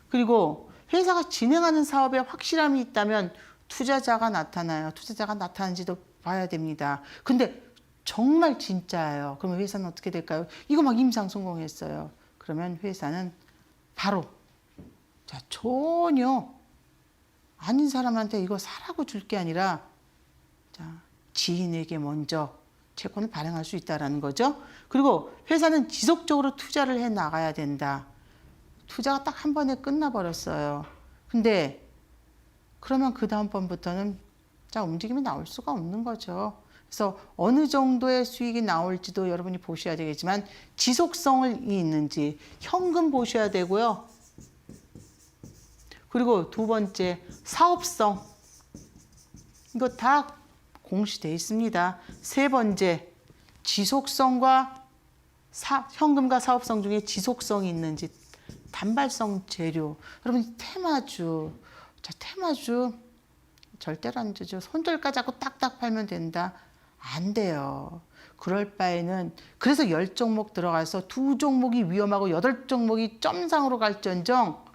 그리고 회사가 진행하는 사업에 확실함이 있다면 투자자가 나타나요. 투자자가 나타나는지도 봐야 됩니다. 근데 정말 진짜예요. 그러면 회사는 어떻게 될까요? 이거 막 임상 성공했어요. 그러면 회사는 바로 자 전혀 아닌 사람한테 이거 사라고 줄 게 아니라 자 지인에게 먼저 채권을 발행할 수 있다라는 거죠. 그리고 회사는 지속적으로 투자를 해 나가야 된다. 투자가 딱 한 번에 끝나버렸어요. 근데 그러면 그 다음번부터는 자 움직임이 나올 수가 없는 거죠. 그래서 어느 정도의 수익이 나올지도 여러분이 보셔야 되겠지만 지속성이 있는지 현금 보셔야 되고요. 그리고 두 번째 사업성 이거 다 공시되어 있습니다. 세 번째 지속성과 현금과 사업성 중에 지속성이 있는지 단발성 재료 여러분 테마주 자 테마주 절대로 안 되죠. 손절가 잡고 딱딱 팔면 된다. 안 돼요. 그럴 바에는 그래서 10종목 들어가서 2종목이 위험하고 8종목이 점상으로 갈전정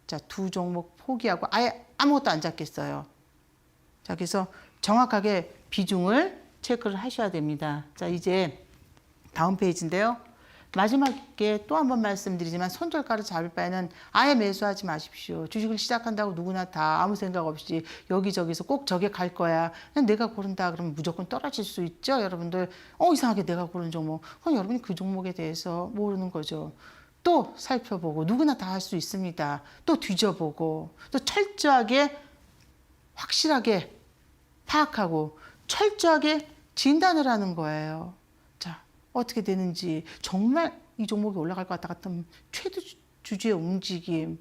자 2종목 포기하고 아예 아무것도 안 잡겠어요. 자 그래서 정확하게 비중을 체크를 하셔야 됩니다. 자 이제 다음 페이지인데요. 마지막에 또 한 번 말씀드리지만 손절가를 잡을 바에는 아예 매수하지 마십시오. 주식을 시작한다고 누구나 다 아무 생각 없이 여기저기서 꼭 저게 갈 거야. 그냥 내가 고른다 그러면 무조건 떨어질 수 있죠. 여러분들 이상하게 내가 고른 종목. 그럼 여러분이 그 종목에 대해서 모르는 거죠. 또 살펴보고 누구나 다 할 수 있습니다. 또 뒤져보고 또 철저하게 확실하게 파악하고 철저하게 진단을 하는 거예요. 자 어떻게 되는지 정말 이 종목이 올라갈 것 같으면 최대주주의 움직임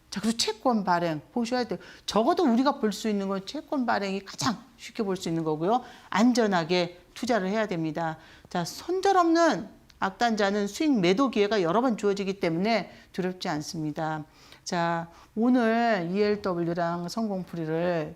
자 그리고 채권 발행 보셔야 돼요. 적어도 우리가 볼 수 있는 건 채권 발행이 가장 쉽게 볼 수 있는 거고요. 안전하게 투자를 해야 됩니다. 자 손절 없는 악단자는 수익 매도 기회가 여러 번 주어지기 때문에 두렵지 않습니다. 자 오늘 ELW랑 성공풀이를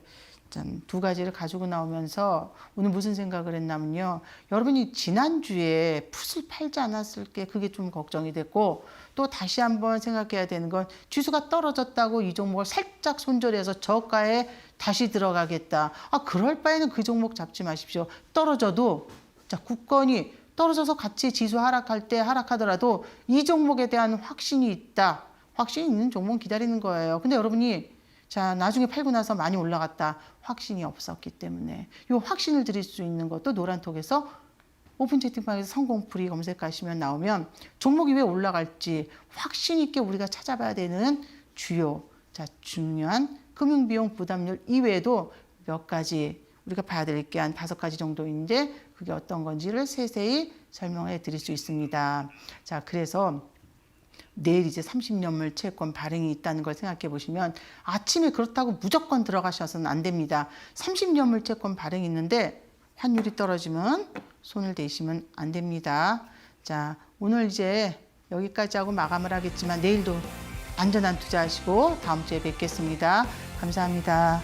두 가지를 가지고 나오면서 오늘 무슨 생각을 했냐면요. 여러분이 지난주에 풋을 팔지 않았을게 그게 좀 걱정이 됐고 또 다시 한번 생각해야 되는 건 지수가 떨어졌다고 이 종목을 살짝 손절해서 저가에 다시 들어가겠다. 그럴 바에는 그 종목 잡지 마십시오. 떨어져도 자 굳건히 떨어져서 같이 지수 하락할 때 하락하더라도 이 종목에 대한 확신이 있다. 확신이 있는 종목 기다리는 거예요. 근데 여러분이 자, 나중에 팔고 나서 많이 올라갔다. 확신이 없었기 때문에 이 확신을 드릴 수 있는 것도 노란톡에서 오픈 채팅방에서 성공풀이 검색하시면 나오면 종목이 왜 올라갈지 확신 있게 우리가 찾아봐야 되는 주요, 자, 중요한 금융비용 부담률 이외에도 몇 가지 우리가 봐야 될 게 한 5가지 정도인데 그게 어떤 건지를 세세히 설명해 드릴 수 있습니다. 자, 그래서 내일 이제 30년물 채권 발행이 있다는 걸 생각해 보시면 아침에 그렇다고 무조건 들어가셔서는 안 됩니다. 30년물 채권 발행이 있는데 환율이 떨어지면 손을 대시면 안 됩니다. 자, 오늘 이제 여기까지 하고 마감을 하겠지만 내일도 안전한 투자하시고 다음 주에 뵙겠습니다. 감사합니다.